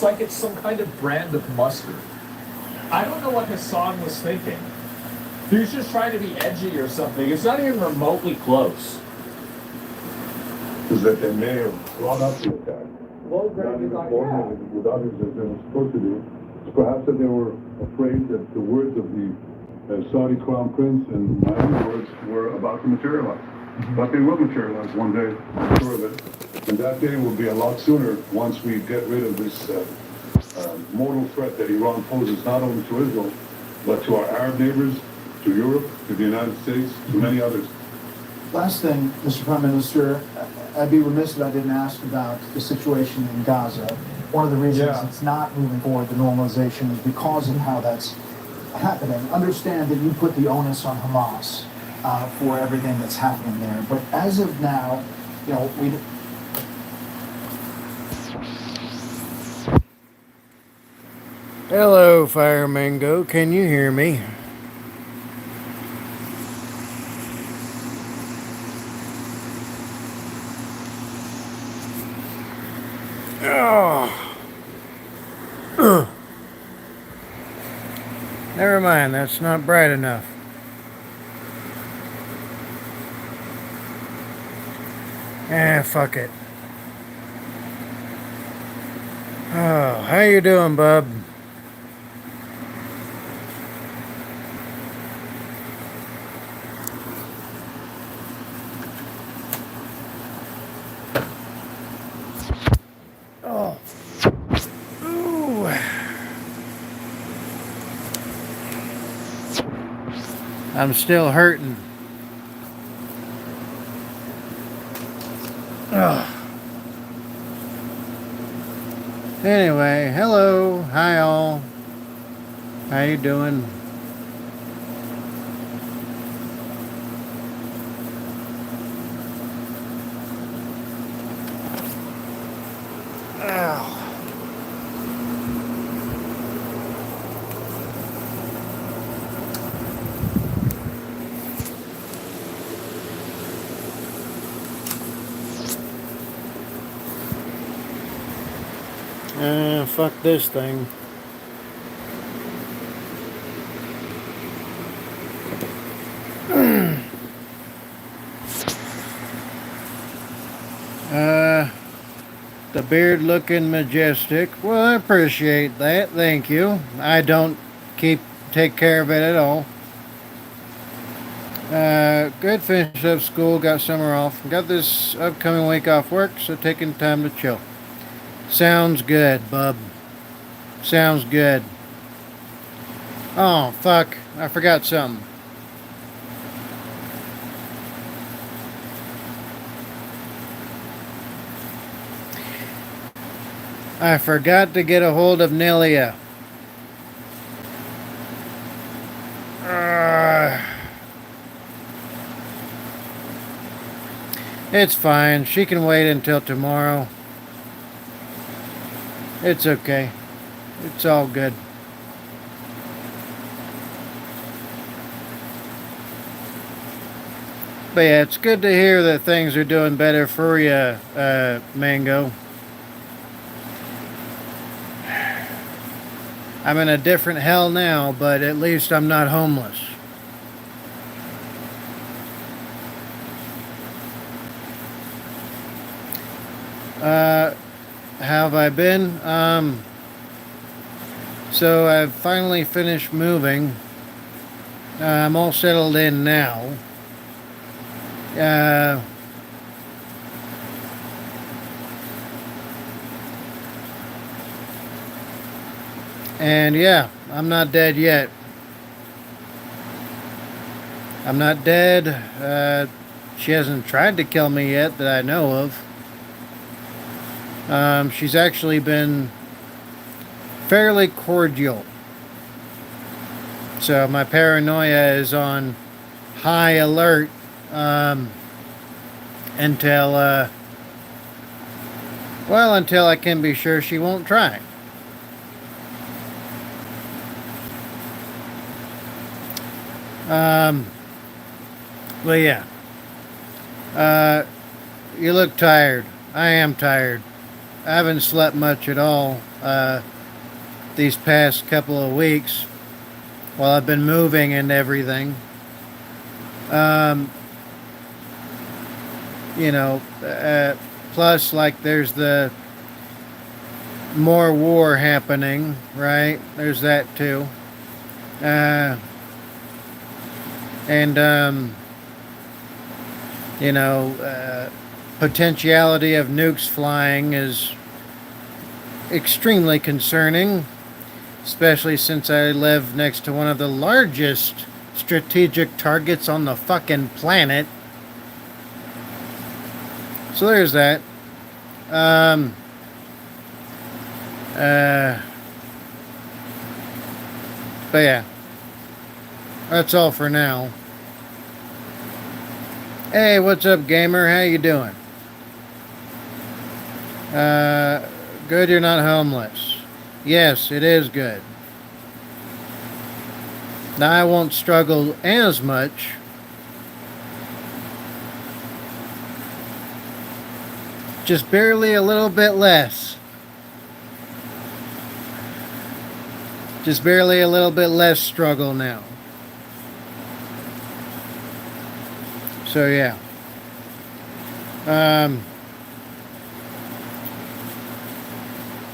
like it's some kind of brand of mustard. I don't know what Hassan was thinking. He was just trying to be edgy or something. It's not even remotely close. Is that they may have brought up the attack. Well, Greg is like, yeah. With others as they were supposed to do. It's perhaps that they were afraid that the words of the Saudi Crown Prince and my own words were about to materialize. But they will materialize one day, I'm sure of it. And that day will be a lot sooner once we get rid of this mortal threat that Iran poses not only to Israel, but to our Arab neighbors, to Europe, to the United States, to many others. Last thing, Mr. Prime Minister, I'd be remiss if I didn't ask about the situation in Gaza. One of the reasons it's not moving forward, the normalization, is because of how that's happening. Understand that you put the onus on Hamas for everything that's happening there. But as of now, you know, we... Hello, Fire Mango. Can you hear me? Oh. Never mind, that's not bright enough. Fuck it. Oh, how you doing, bub? Oh. Ooh. I'm still hurting. Ugh. Anyway, hello, hi all. How you doing? Ow. Fuck this thing. The beard looking majestic. Well, I appreciate that. Thank you. I don't take care of it at all. Good. Finished up school. Got summer off. Got this upcoming week off work, so taking time to chill. Sounds good, bub. Sounds good. Oh, fuck. I forgot something. I forgot to get a hold of Nelia. It's fine. She can wait until tomorrow. It's okay. It's all good. But yeah, it's good to hear that things are doing better for you, Mango. I'm in a different hell now, but at least I'm not homeless. How have I been? So I've finally finished moving. I'm all settled in now. And yeah, I'm not dead yet. I'm not dead. She hasn't tried to kill me yet that I know of. She's actually been fairly cordial. So my paranoia is on high alert until I can be sure she won't try. Well, yeah. You look tired. I am tired. I haven't slept much at all. these past couple of weeks while I've been moving and everything. You know, plus, like, there's the more war happening, right? There's that too. And you know, potentiality of nukes flying is extremely concerning, especially since I live next to one of the largest strategic targets on the fucking planet. So there's that. But yeah, that's all for now. Hey, what's up, gamer? How you doing? Good you're not homeless. Yes, it is good. Now I won't struggle as much. Just barely a little bit less. Just barely a little bit less struggle now. So yeah.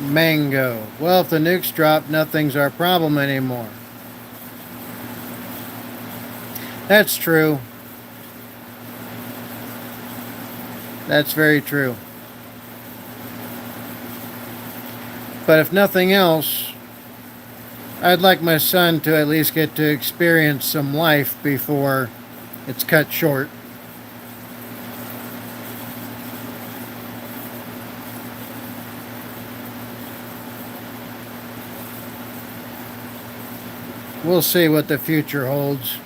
Mango. Well, if the nukes drop, nothing's our problem anymore. That's true. That's very true. But if nothing else, I'd like my son to at least get to experience some life before it's cut short. We'll see what the future holds.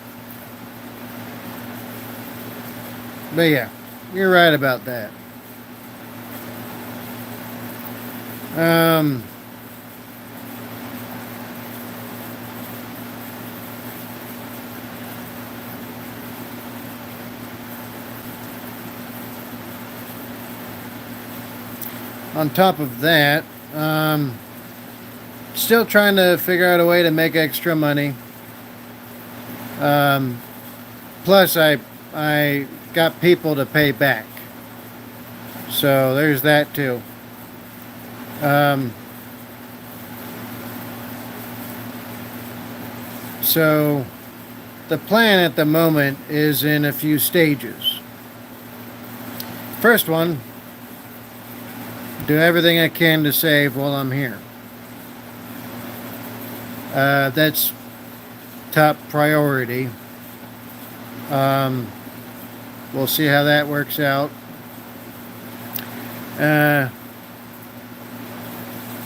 But yeah, you're right about that. On top of that, still trying to figure out a way to make extra money. Plus, I got people to pay back. So there's that too. So the plan at the moment is in a few stages. First one, do everything I can to save while I'm here. That's top priority. We'll see how that works out.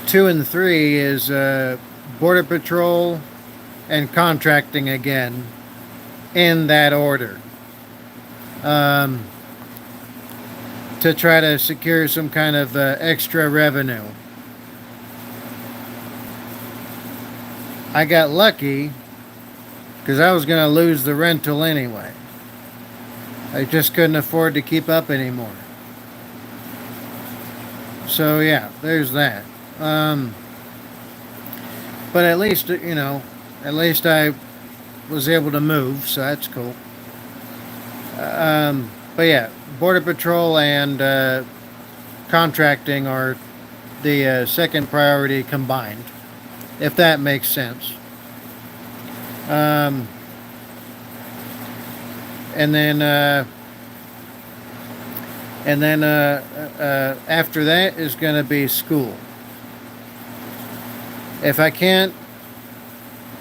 2 and 3 is Border Patrol and contracting again, in that order. To try to secure some kind of extra revenue. I got lucky because I was going to lose the rental anyway. I just couldn't afford to keep up anymore. So yeah, there's that. But at least, you know, at least I was able to move, so that's cool. But yeah, Border Patrol and contracting are the second priority combined, if that makes sense. And then after that is going to be school. If I can't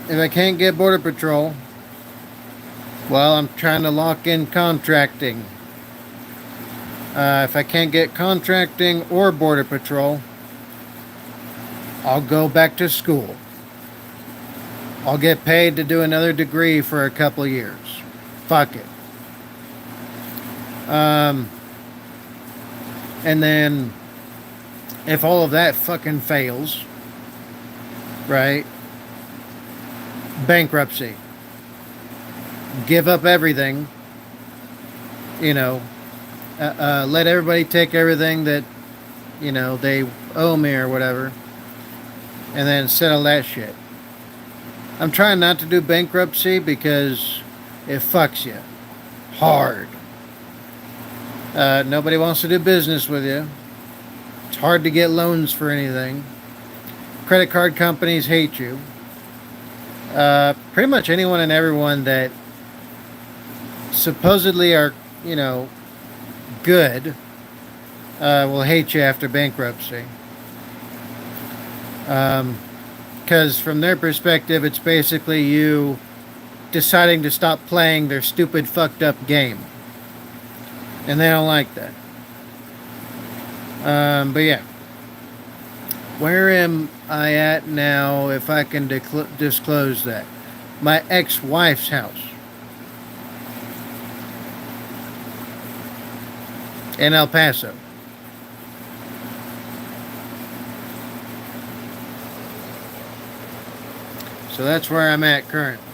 get Border Patrol, well, I'm trying to lock in contracting. If I can't get contracting or Border Patrol, I'll go back to school. I'll get paid to do another degree for a couple of years. Fuck it. And then, if all of that fucking fails, right? Bankruptcy. Give up everything. You know, let everybody take everything that, you know, they owe me or whatever. and then settle that shit. I'm trying not to do bankruptcy because it fucks you hard. Nobody wants to do business with you. It's hard to get loans for anything. Credit card companies hate you. Pretty much anyone and everyone that supposedly are, good, will hate you after bankruptcy. Because from their perspective, it's basically you deciding to stop playing their stupid, fucked up game. And they don't like that. But yeah. Where am I at now, if I can disclose that? My ex-wife's house. In El Paso. So that's where I'm at currently.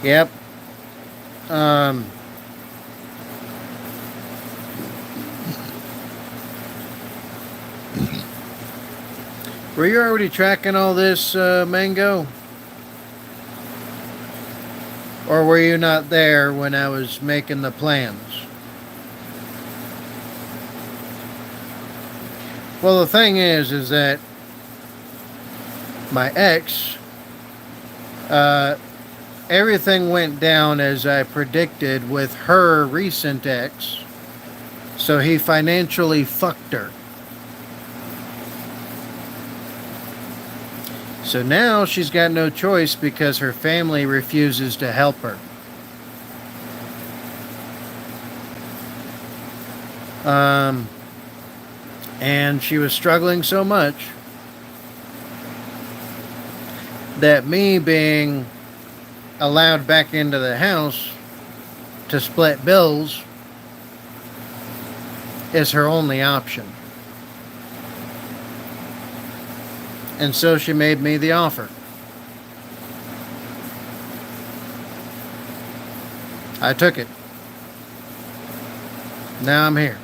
Yep. Were you already tracking all this, Mango? Or were you not there when I was making the plans? Well, the thing is that my ex, everything went down as I predicted with her recent ex, so he financially fucked her. So now she's got no choice because her family refuses to help her. And she was struggling so much that me being allowed back into the house to split bills is her only option. And so she made me the offer. I took it. Now I'm here.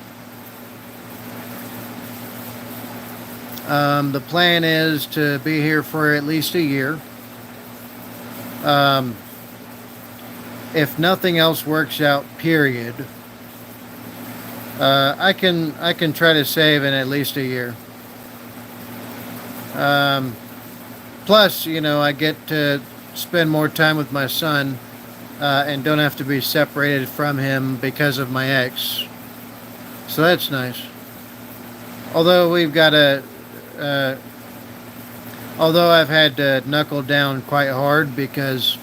The plan is to be here for at least a year. If nothing else works out, period, I can try to save in at least a year. Plus, I get to spend more time with my son and don't have to be separated from him because of my ex. So that's nice. Although although I've had to knuckle down quite hard because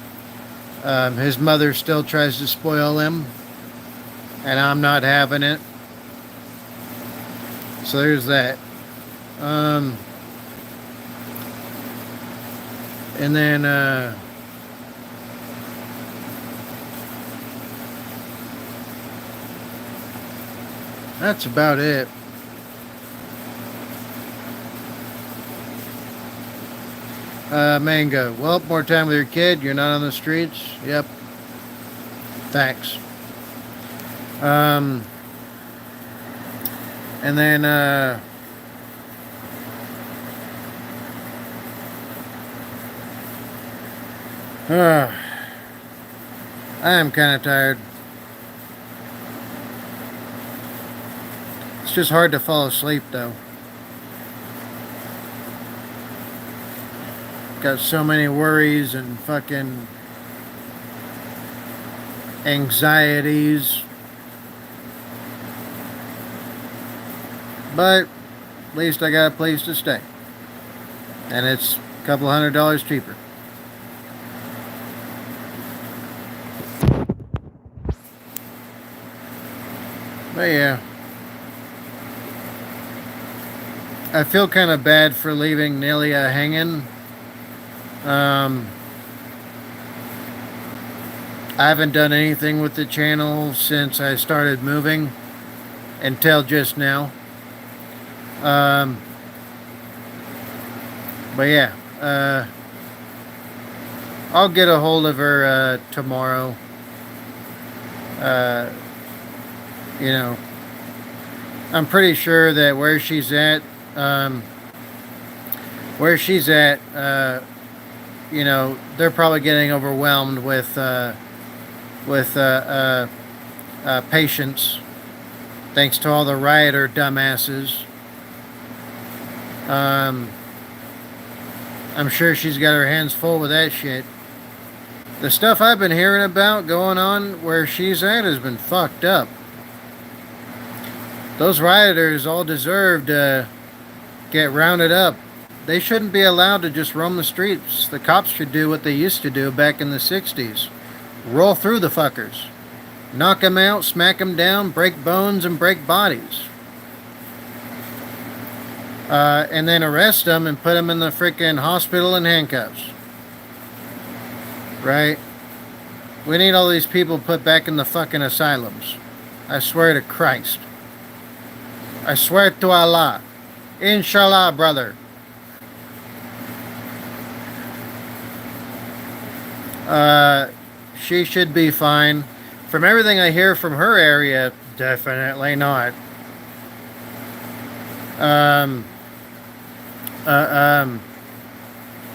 his mother still tries to spoil him, and I'm not having it. So there's that. And then, that's about it. Mango. Well, more time with your kid. You're not on the streets. Yep. Thanks. And then, I am kind of tired. It's just hard to fall asleep, though. Got so many worries and fucking anxieties. But at least I got a place to stay. And it's a couple $100 cheaper. But yeah. I feel kind of bad for leaving Nelia hanging. I haven't done anything with the channel since I started moving until just now. But yeah, I'll get a hold of her tomorrow. You know, I'm pretty sure that where she's at, you know, they're probably getting overwhelmed with patients, thanks to all the rioter dumbasses. I'm sure she's got her hands full with that shit. The stuff I've been hearing about going on where she's at has been fucked up. Those rioters all deserve to get rounded up. They shouldn't be allowed to just roam the streets. The cops should do what they used to do back in the 60s. Roll through the fuckers. Knock them out, smack them down, break bones, and break bodies. And then arrest them and put them in the freaking hospital in handcuffs. Right? We need all these people put back in the fucking asylums. I swear to Christ. I swear to Allah. Inshallah, brother. She should be fine. From everything I hear from her area, definitely not.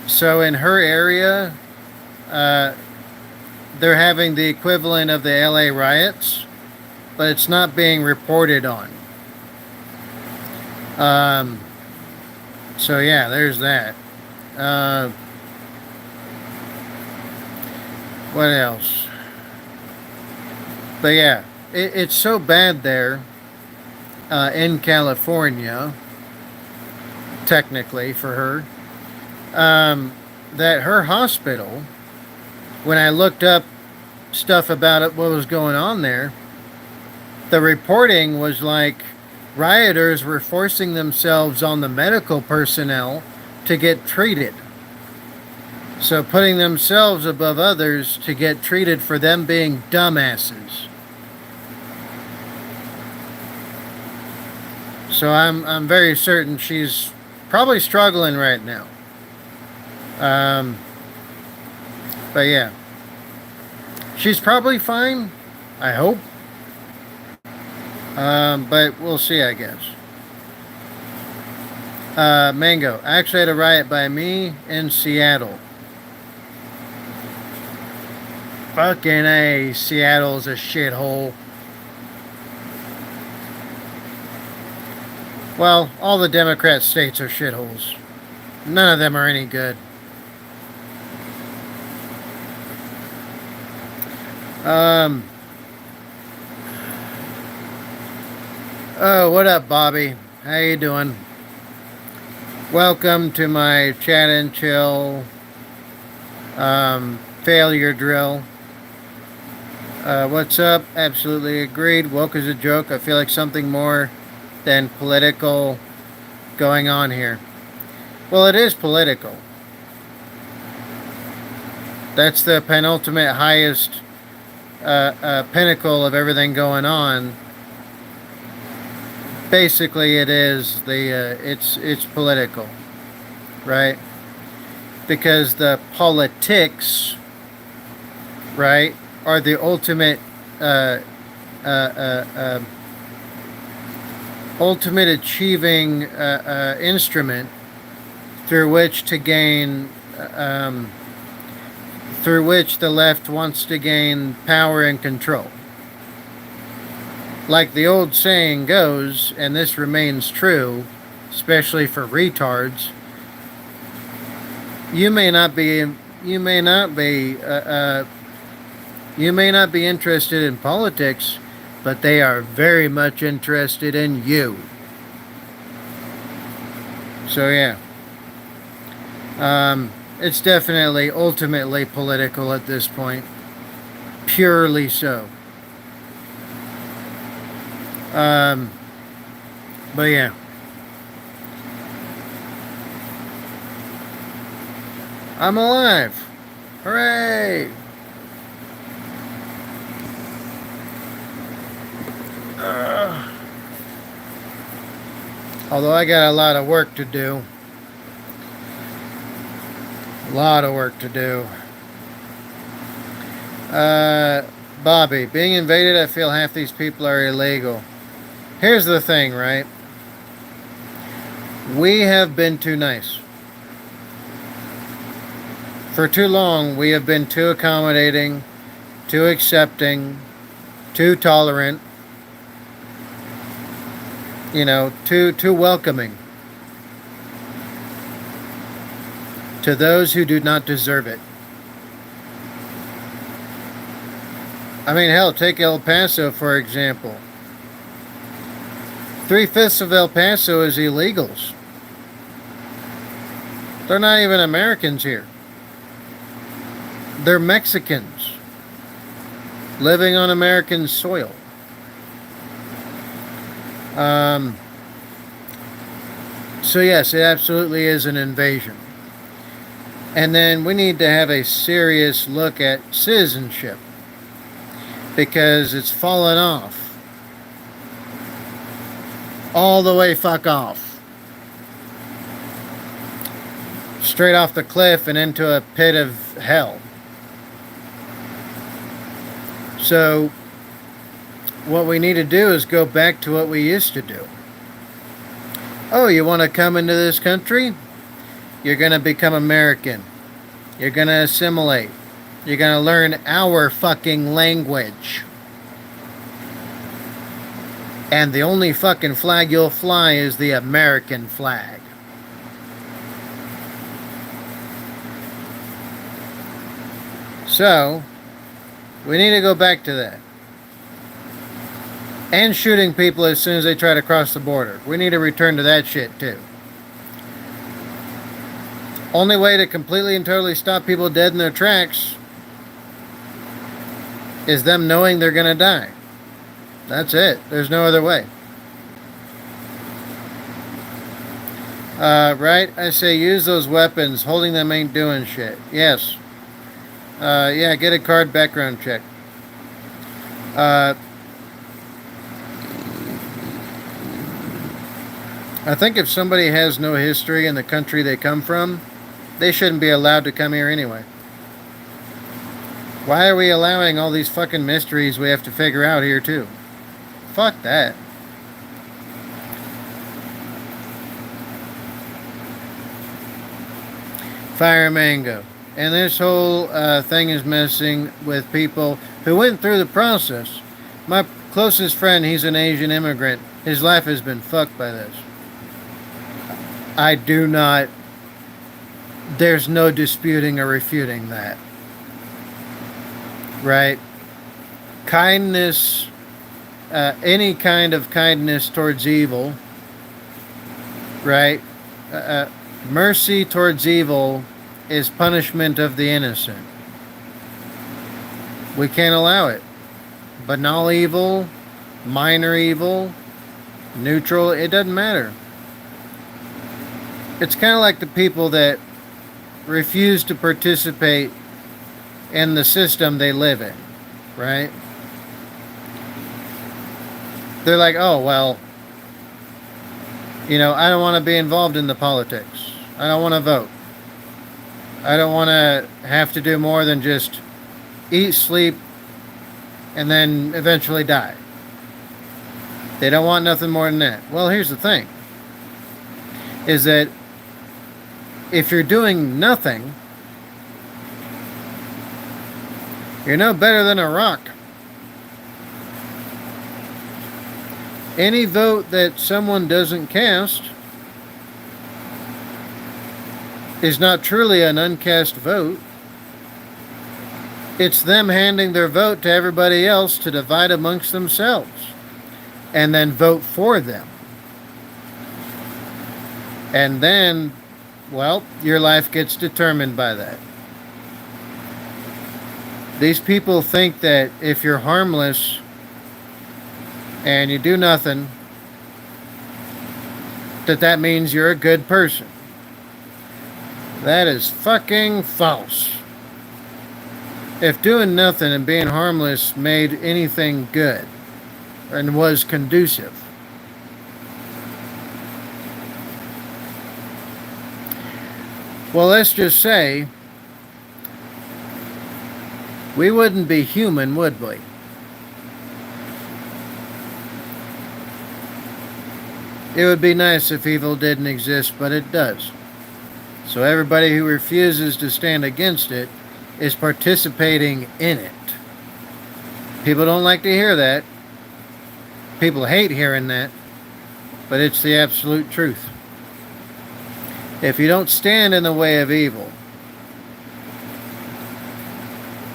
So in her area, they're having the equivalent of the LA riots, but it's not being reported on. So yeah, there's that. What else? But yeah, it's so bad there in California, technically for her, that her hospital, when I looked up stuff about it, what was going on there, the reporting was like rioters were forcing themselves on the medical personnel to get treated. So putting themselves above others to get treated for them being dumbasses. So I'm very certain she's probably struggling right now. But yeah. She's probably fine. I hope. But we'll see, I guess. Mango. I actually had a riot by me in Seattle. Fucking A. Seattle's a shithole. Well, all the Democrat states are shitholes. None of them are any good. Oh, what up, Bobby? How you doing? Welcome to my chat and chill failure drill. What's up? Absolutely agreed. Woke is a joke. I feel like something more than political going on here. Well, it is political. That's the penultimate highest pinnacle of everything going on. Basically, it is it's political, right? Because the politics, right, are the ultimate ultimate achieving instrument through which to gain through which the left wants to gain power and control. Like the old saying goes, and this remains true, especially for retards, you may not be interested in politics, but they are very much interested in you. So yeah. It's definitely ultimately political at this point. Purely so. But yeah. I'm alive. Hooray! Although I got a lot of work to do. Bobby, being invaded, I feel half these people are illegal. Here's the thing, right? We have been too nice. For too long, we have been too accommodating, too accepting, too tolerant, too welcoming to those who do not deserve it. I mean, hell, take El Paso, for example. 3/5 of El Paso is illegals. They're not even Americans here. They're Mexicans living on American soil. So yes, it absolutely is an invasion. And then we need to have a serious look at citizenship, because it's fallen off. All the way fuck off. Straight off the cliff and into a pit of hell. So what we need to do is go back to what we used to do. Oh, you want to come into this country? You're going to become American. You're going to assimilate. You're going to learn our fucking language. And the only fucking flag you'll fly is the American flag. So, we need to go back to that. And shooting people as soon as they try to cross the border. We need to return to that shit too. Only way to completely and totally stop people dead in their tracks is them knowing they're going to die. That's it. There's no other way. Right? I say use those weapons. Holding them ain't doing shit. Yes. Yeah, get a card background check. I think if somebody has no history in the country they come from, they shouldn't be allowed to come here anyway. Why are we allowing all these fucking mysteries we have to figure out here too? Fuck that. Fire Mango. And this whole thing is messing with people who went through the process. My closest friend, he's an Asian immigrant. His life has been fucked by this. I do not... There's no disputing or refuting that. Right? Kindness, any kind of kindness towards evil, right? Mercy towards evil is punishment of the innocent. We can't allow it. Banal evil, minor evil, neutral, it doesn't matter. It's kind of like the people that refuse to participate in the system they live in, right? They're like, oh, well, I don't want to be involved in the politics. I don't want to vote. I don't want to have to do more than just eat, sleep, and then eventually die. They don't want nothing more than that. Well, here's the thing. Is that if you're doing nothing, you're no better than a rock. Any vote that someone doesn't cast is not truly an uncast vote. It's them handing their vote to everybody else to divide amongst themselves and then vote for them. And then, well, your life gets determined by that. These people think that if you're harmless and you do nothing, that means you're a good person. That is fucking false. If doing nothing and being harmless made anything good and was conducive, well, let's just say we wouldn't be human, would we? It would be nice if evil didn't exist, but it does. So everybody who refuses to stand against it is participating in it. People don't like to hear that. People hate hearing that. But it's the absolute truth. If you don't stand in the way of evil,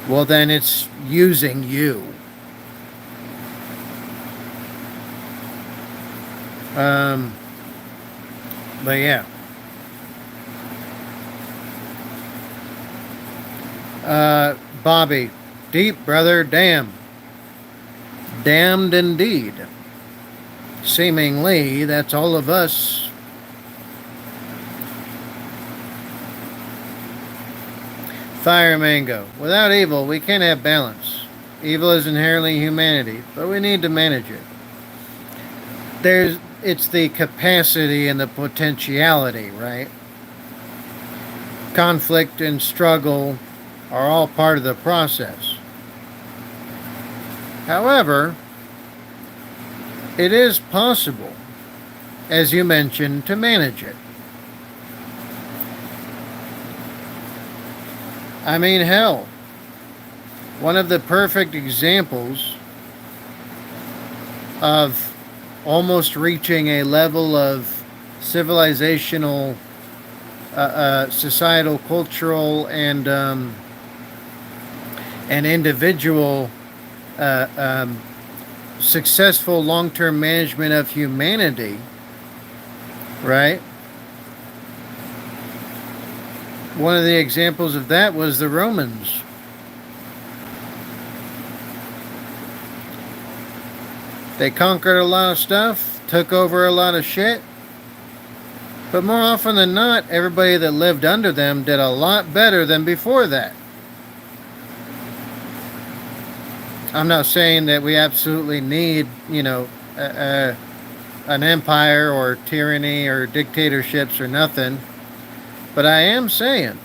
well, then it's using you. But yeah. Bobby, deep, brother, damn. Damned indeed. Seemingly, that's all of us. Fire Mango. Without evil, we can't have balance. Evil is inherently humanity, but we need to manage it. It's the capacity and the potentiality, right? Conflict and struggle are all part of the process. However, it is possible, as you mentioned, to manage it. I mean, hell, one of the perfect examples of almost reaching a level of civilizational, societal, cultural, and individual successful long-term management of humanity, right? One of the examples of that was the Romans. They conquered a lot of stuff, took over a lot of shit, but more often than not, everybody that lived under them did a lot better than before that. I'm not saying that we absolutely need, an empire or tyranny or dictatorships or nothing. But I am saying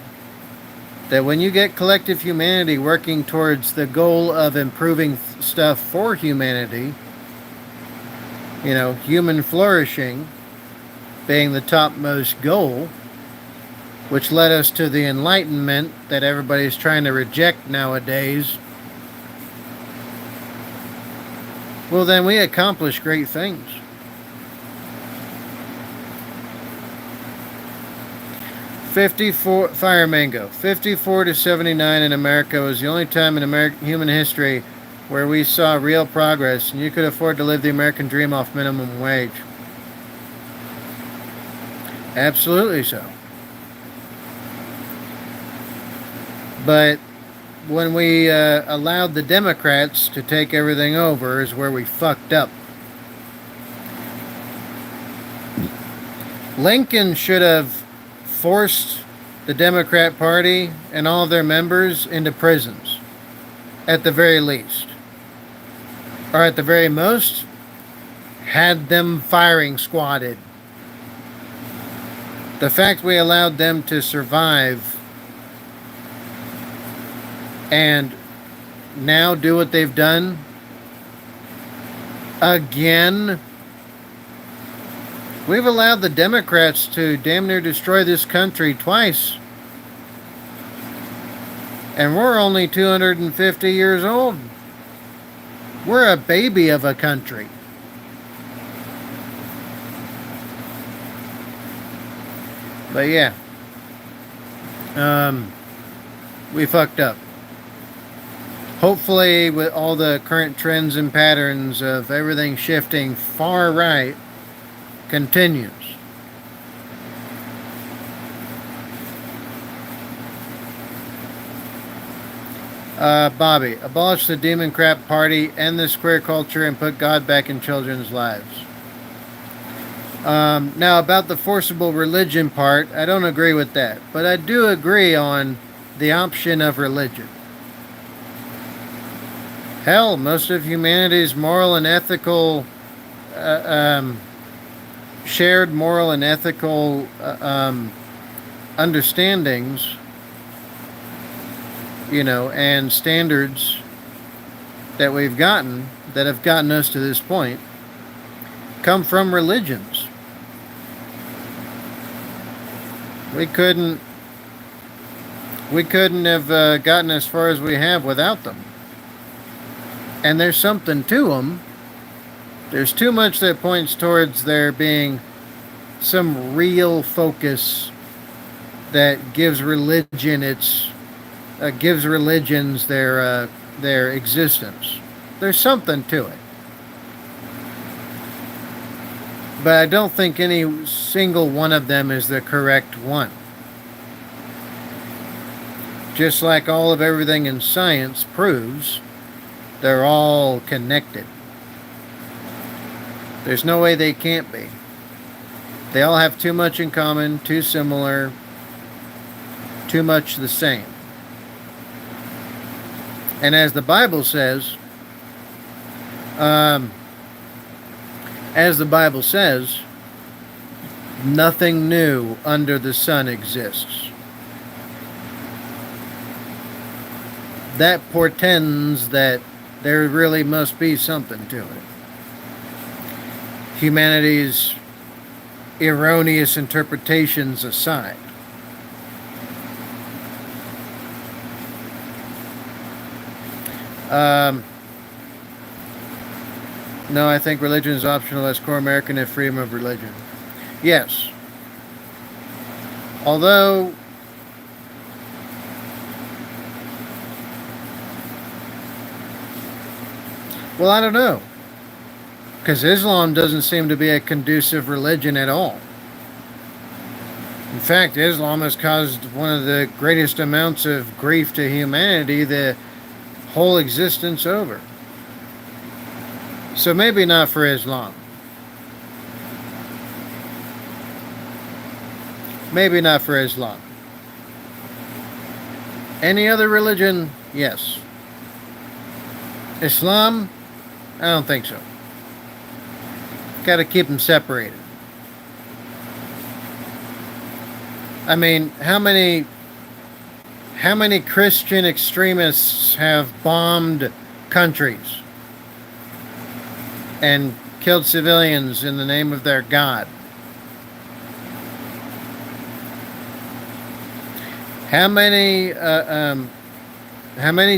that when you get collective humanity working towards the goal of improving stuff for humanity, human flourishing being the topmost goal, which led us to the Enlightenment that everybody's trying to reject nowadays, well, then we accomplish great things. Fire Mango. 54 to 79 in America was the only time in American human history where we saw real progress, and you could afford to live the American dream off minimum wage. Absolutely so. But when we allowed the Democrats to take everything over is where we fucked up. Lincoln should have forced the Democrat Party and all of their members into prisons, at the very least. Or at the very most, had them firing squatted. The fact we allowed them to survive and now do what they've done again. We've allowed the Democrats to damn near destroy this country twice. And we're only 250 years old. We're a baby of a country. But yeah. We fucked up. Hopefully, with all the current trends and patterns of everything shifting far right, continues. Bobby, abolish the demon crap party, end this queer culture, and put God back in children's lives. Now, about the forcible religion part, I don't agree with that. But I do agree on the option of religion. Hell, most of humanity's moral and ethical, shared moral and ethical understandings, and standards that we've gotten, that have gotten us to this point, come from religions. We couldn't have gotten as far as we have without them. And there's something to them. There's too much that points towards there being some real focus that gives religions their existence. There's something to it. But I don't think any single one of them is the correct one. Just like all of everything in science proves, they're all connected. There's no way they can't be. They all have too much in common, too similar, too much the same. And as the Bible says, nothing new under the sun exists. That portends that there really must be something to it. Humanity's erroneous interpretations aside. No, I think religion is optional as core American and freedom of religion. Yes. Although, well, I don't know. Because Islam doesn't seem to be a conducive religion at all. In fact, Islam has caused one of the greatest amounts of grief to humanity the whole existence over. So maybe not for Islam. Maybe not for Islam. Any other religion? Yes. Islam? I don't think so. Got to keep them separated. I mean, how many Christian extremists have bombed countries and killed civilians in the name of their God? How many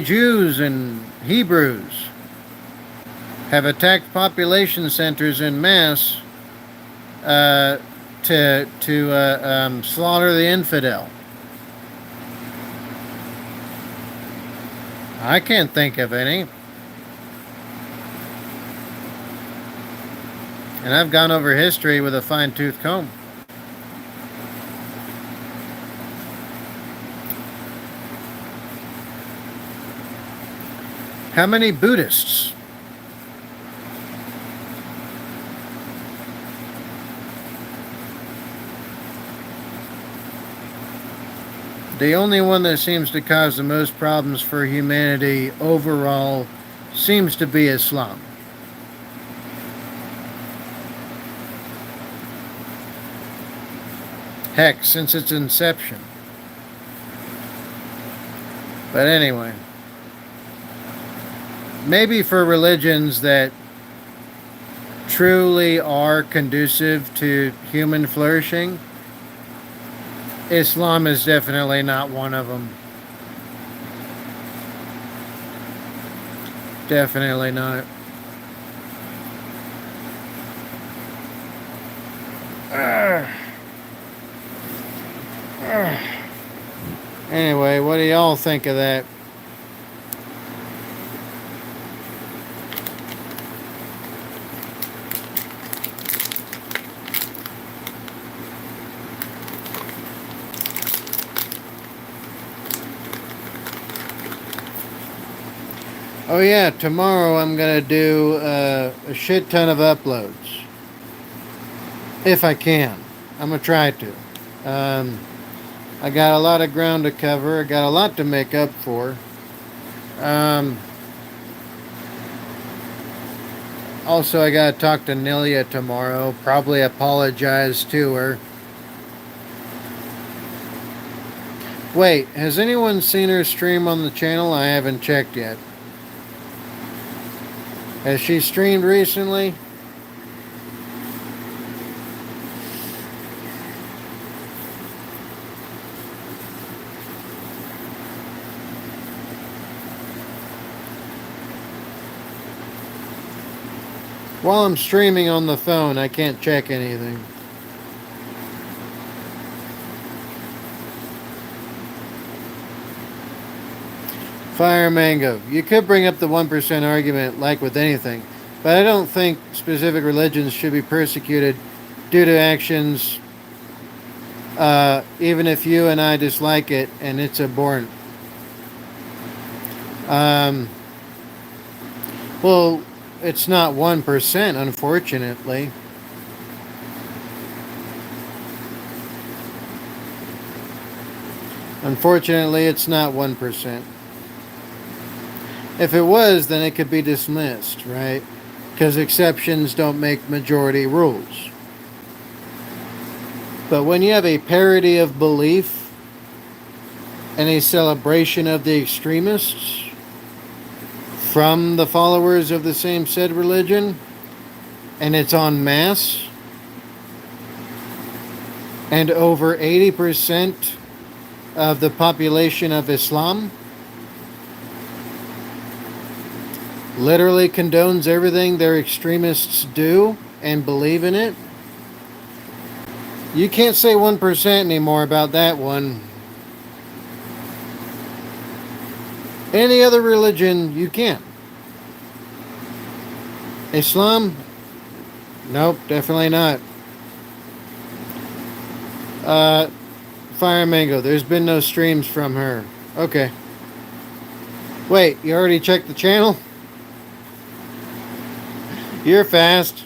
Jews and Hebrews have attacked population centers en masse to slaughter the infidel? I can't think of any. And I've gone over history with a fine-tooth comb. How many Buddhists? The only one that seems to cause the most problems for humanity overall seems to be Islam. Heck, since its inception. But anyway, maybe for religions that truly are conducive to human flourishing, Islam is definitely not one of them. Definitely not. Anyway, what do y'all think of that? Oh yeah, tomorrow I'm going to do a shit ton of uploads. If I can. I'm going to try to. I got a lot of ground to cover. I got a lot to make up for. Also, I got to talk to Nelia tomorrow. Probably apologize to her. Wait, has anyone seen her stream on the channel? I haven't checked yet. Has she streamed recently? While I'm streaming on the phone, I can't check anything. Fire Mango. You could bring up the 1% argument like with anything, but I don't think specific religions should be persecuted due to actions, even if you and I dislike it and it's abhorrent. Well, it's not 1%, unfortunately. Unfortunately, it's not 1%. If it was, then it could be dismissed, right? Because exceptions don't make majority rules. But when you have a parody of belief and a celebration of the extremists from the followers of the same said religion, and it's en masse, and over 80% of the population of Islam literally condones everything their extremists do and believe in it, you can't say 1% anymore about that one. Any other religion, you can. Islam? Nope, definitely not. Fire Mango, there's been no streams from her. Okay. Wait, you already checked the channel? You're fast.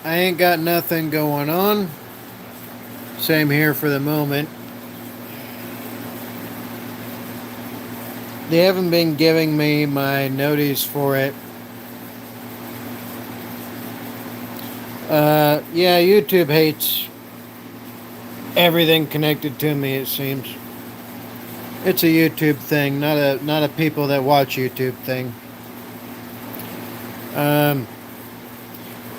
I ain't got nothing going on. Same here for the moment. They haven't been giving me my notice for it. Yeah, YouTube hates everything connected to me, it seems. It's a YouTube thing, not a people that watch YouTube thing.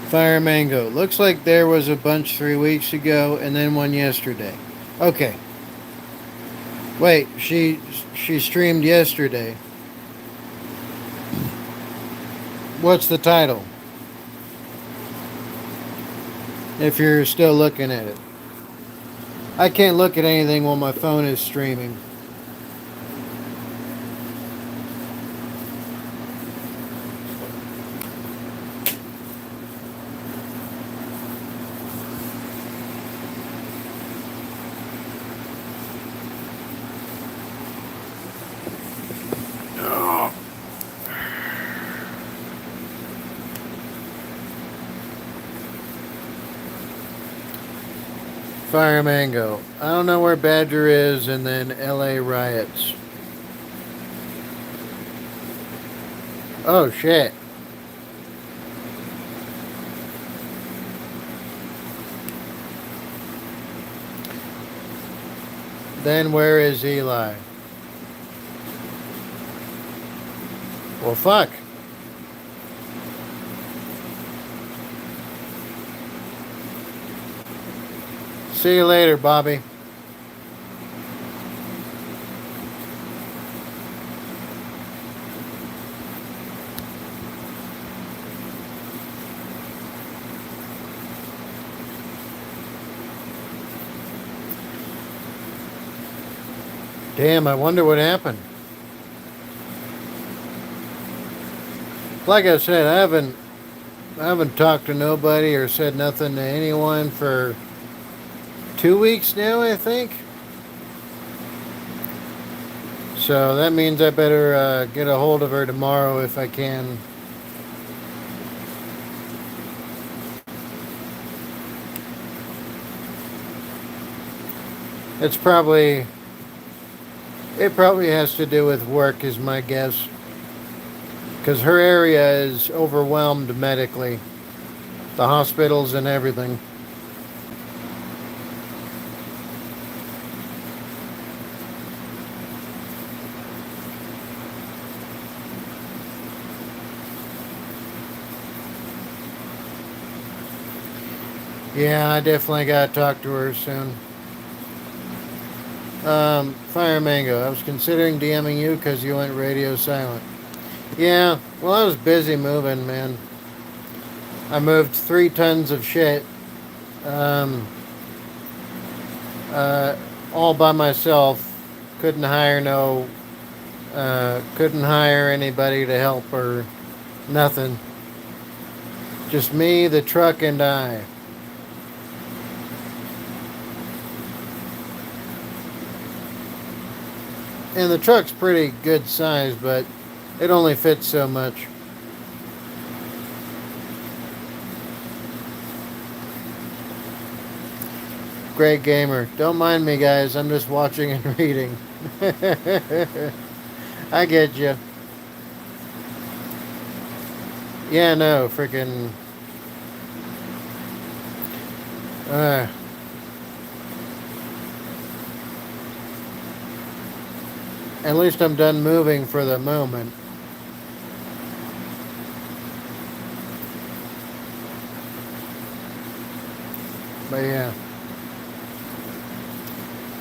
Fire Mango. Looks like there was a bunch 3 weeks ago and then one yesterday. Okay. Wait, she streamed yesterday. What's the title? If you're still looking at it. I can't look at anything while my phone is streaming. Fire Mango. I don't know where Badger is, and then LA riots. Oh shit. Then where is Eli? Well, fuck. See you later, Bobby. Damn, I wonder what happened. Like I said, I haven't talked to nobody or said nothing to anyone for 2 weeks now, I think. So that means I better get a hold of her tomorrow if I can. It probably has to do with work, is my guess. Because her area is overwhelmed medically. The hospitals and everything. Yeah, I definitely gotta talk to her soon. Fire Mango, I was considering DMing you because you went radio silent. Yeah, well, I was busy moving, man. I moved 3 tons of shit, um, uh, all by myself. Couldn't hire anybody to help or nothing. Just me, the truck, and I. And the truck's pretty good size, but it only fits so much. Great gamer. Don't mind me, guys. I'm just watching and reading. I get you. Yeah, no, freaking. At least I'm done moving for the moment. But yeah.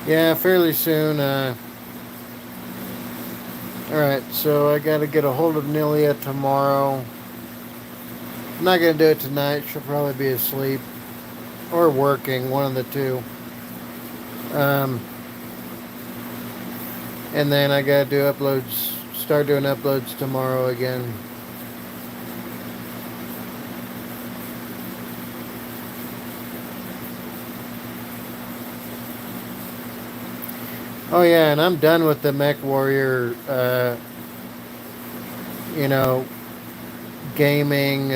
Yeah, fairly soon. Alright, so I gotta get a hold of Nelia tomorrow. I'm not gonna do it tonight. She'll probably be asleep. Or working, one of the two. And then I gotta do uploads, start doing uploads tomorrow again. Oh yeah, and I'm done with the Mech Warrior, gaming,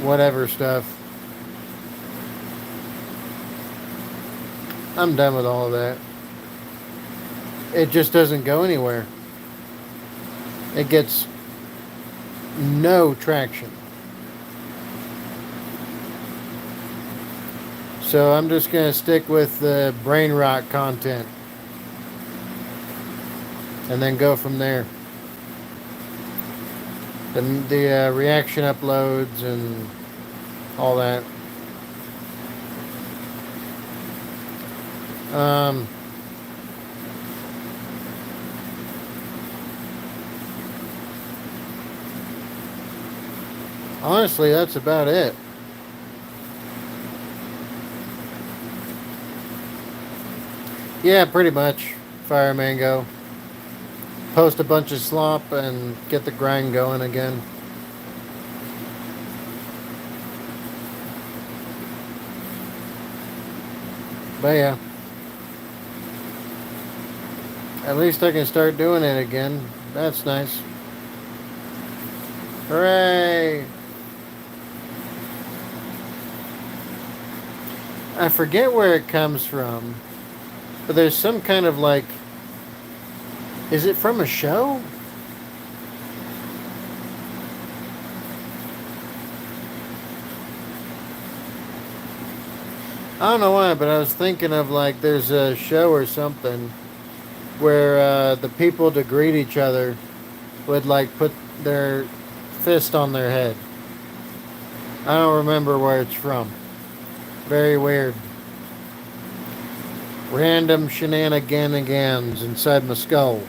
whatever stuff. I'm done with all of that. It just doesn't go anywhere. It gets no traction. So I'm just going to stick with the brain rot content. And then go from there. The reaction uploads and all that. Honestly, that's about it. Yeah, pretty much. Fire Mango. Post a bunch of slop and get the grind going again. But yeah. At least I can start doing it again. That's nice. Hooray! I forget where it comes from, but there's some kind of like... Is it from a show? I don't know why, but I was thinking of like there's a show or something where the people to greet each other would like put their fist on their head. I don't remember where it's from. Very weird. Random shenanigans inside my skull.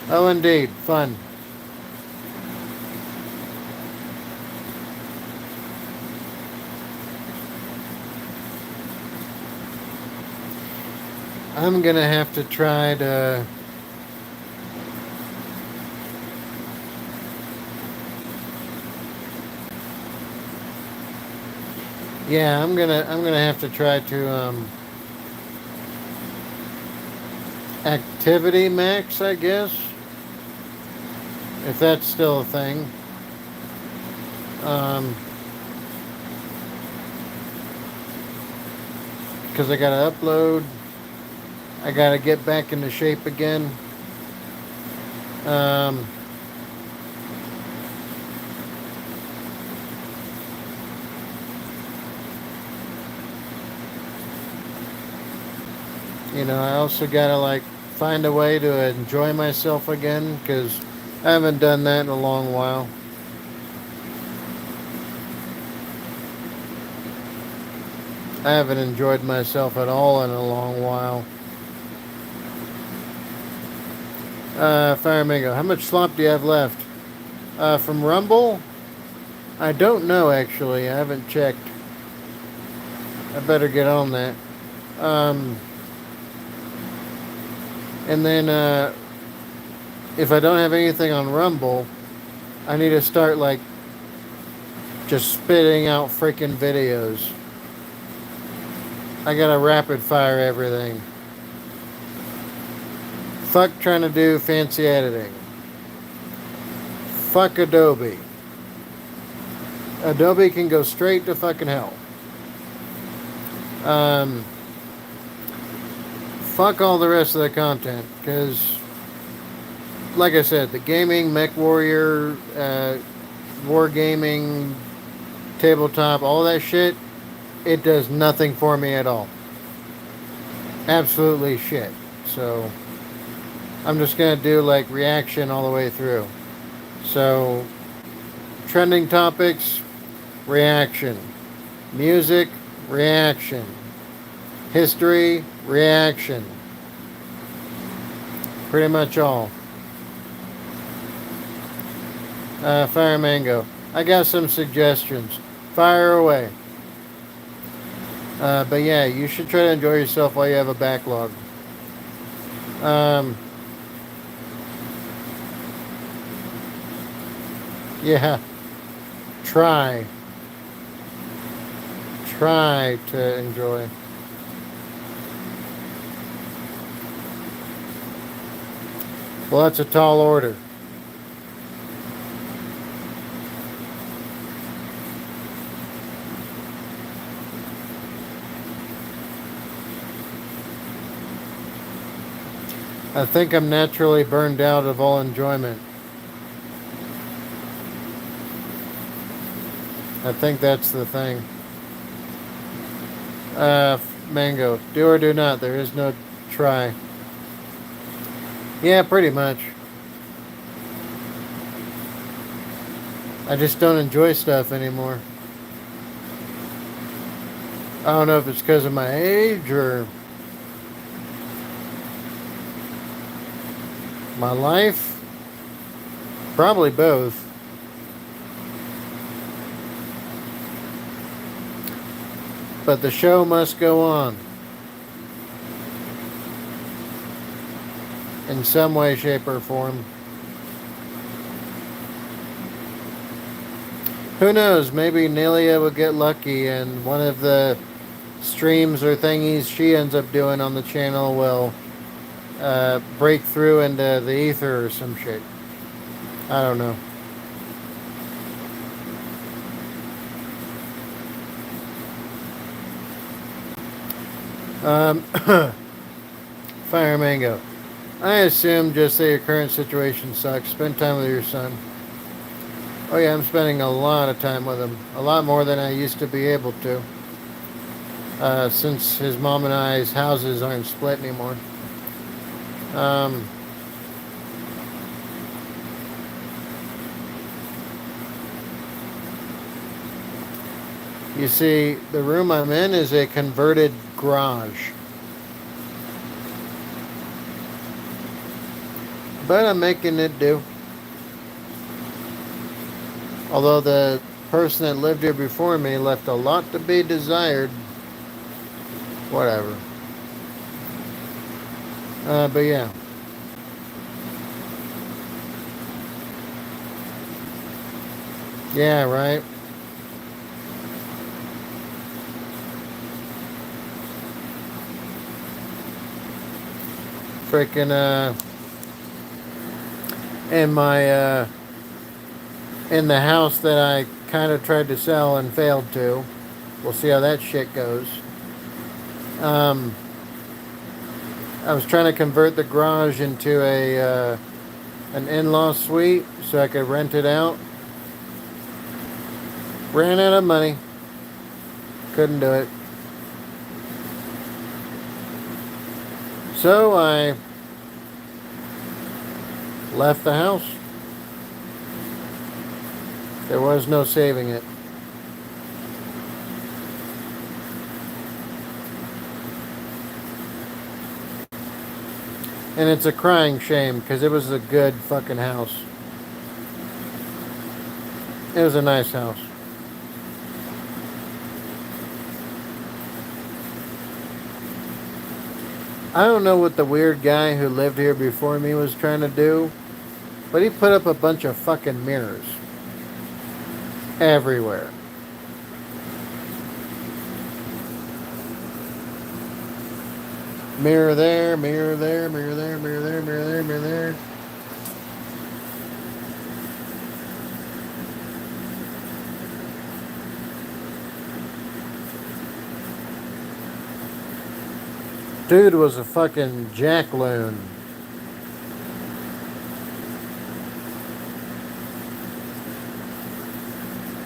Oh, indeed. Fun. I'm gonna have to try to. Yeah, I'm gonna have to try to activity max, I guess, if that's still a thing. Because I gotta upload, I gotta get back into shape again. Um, I also gotta like find a way to enjoy myself again because I haven't done that in a long while. I haven't enjoyed myself at all in a long while. Fire Mango, how much slop do you have left? From Rumble? I don't know actually. I haven't checked. I better get on that. And then if I don't have anything on Rumble, I need to start like just spitting out freaking videos. I gotta rapid fire everything. Fuck trying to do fancy editing. Fuck Adobe. Adobe can go straight to fucking hell. Fuck all the rest of the content, because, like I said, the gaming, Mech Warrior, Wargaming, tabletop, all that shit, it does nothing for me at all. Absolutely shit. So, I'm just gonna do like reaction all the way through. So, trending topics, reaction. Music, reaction. History, reaction. Pretty much all. Fire Mango. I got some suggestions. Fire away. But yeah, you should try to enjoy yourself while you have a backlog. Yeah. Try to enjoy. Well, that's a tall order. I think I'm naturally burned out of all enjoyment. I think that's the thing. Mango, do or do not. There is no try. Yeah, pretty much. I just don't enjoy stuff anymore. I don't know if it's because of my age or my life. Probably both. But the show must go on. In some way, shape, or form. Who knows? Maybe Nelia will get lucky and one of the streams or thingies she ends up doing on the channel will break through into the ether or some shit. I don't know. Fire Mango. I assume just say your current situation sucks. Spend time with your son. Oh yeah, I'm spending a lot of time with him. A lot more than I used to be able to. Since his mom and I's houses aren't split anymore. You see, the room I'm in is a converted garage. But I'm making it do. Although the person that lived here before me left a lot to be desired. Whatever. But yeah. Yeah, right. Freaking, in my, in the house that I kind of tried to sell and failed to. We'll see how that shit goes. I was trying to convert the garage into an in-law suite so I could rent it out. Ran out of money. Couldn't do it. So I left the house. There was no saving it. And it's a crying shame because it was a good fucking house. It was a nice house. I don't know what the weird guy who lived here before me was trying to do, but he put up a bunch of fucking mirrors everywhere. Mirror there, mirror there, mirror there, mirror there, mirror there, mirror there. Dude was a fucking jackloon.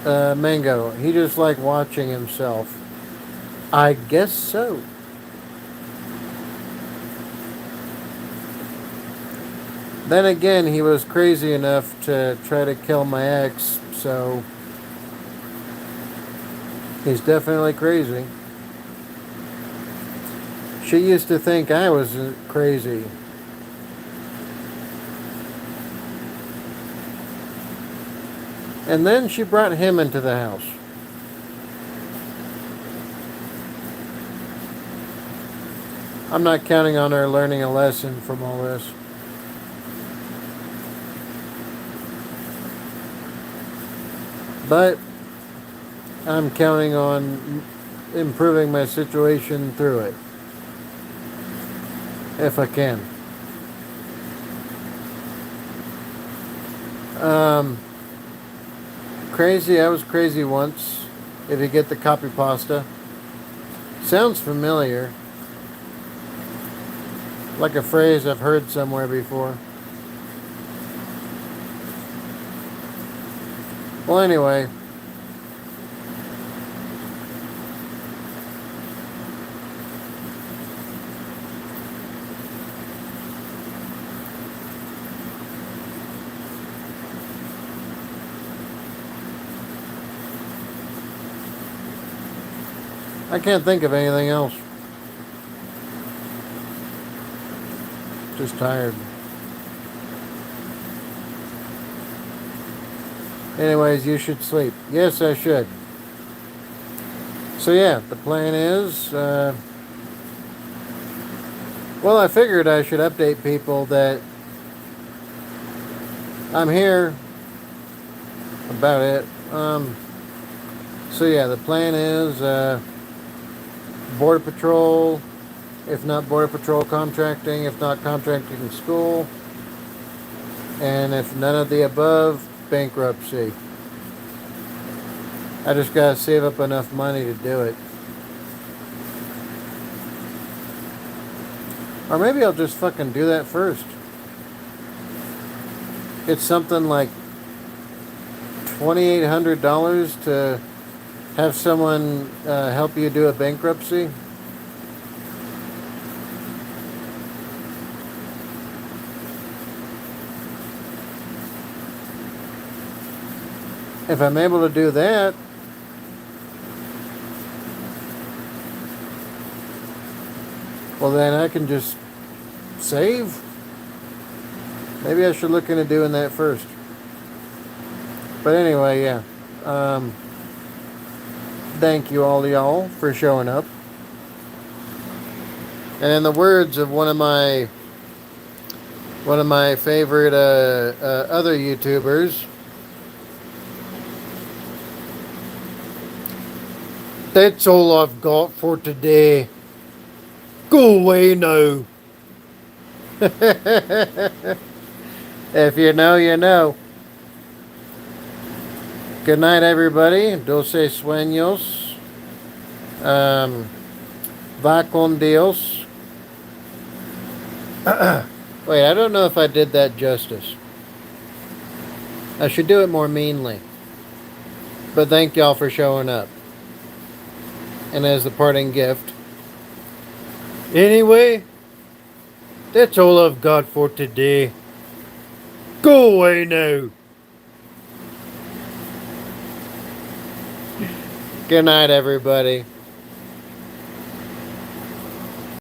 Mango. He just liked watching himself. I guess so. Then again, he was crazy enough to try to kill my ex, so he's definitely crazy. She used to think I was crazy. And then she brought him into the house. I'm not counting on her learning a lesson from all this. But I'm counting on improving my situation through it. If I can. Crazy, I was crazy once. If you get the copy pasta. Sounds familiar. Like a phrase I've heard somewhere before. Well, anyway. I can't think of anything else. Just tired. Anyways, you should sleep. Yes, I should. So yeah, the plan is, well, I figured I should update people that I'm here. About it. So yeah, the plan is, Border Patrol, if not Border Patrol, contracting, if not contracting, school, and if none of the above, bankruptcy. I just gotta save up enough money to do it. Or maybe I'll just fucking do that first. It's something like $2,800 to have someone help you do a bankruptcy. If I'm able to do that, well then I can just save. Maybe I should look into doing that first. But anyway, yeah. Thank you all y'all for showing up. And in the words of one of my one of my favorite other YouTubers. That's all I've got for today. Go away now. If you know, you know. Good night, everybody. Dulce sueños. Va con Dios. Wait, I don't know if I did that justice. I should do it more meanly. But thank y'all for showing up. And as the parting gift. Anyway, that's all I've got for today. Go away now. Good night, everybody.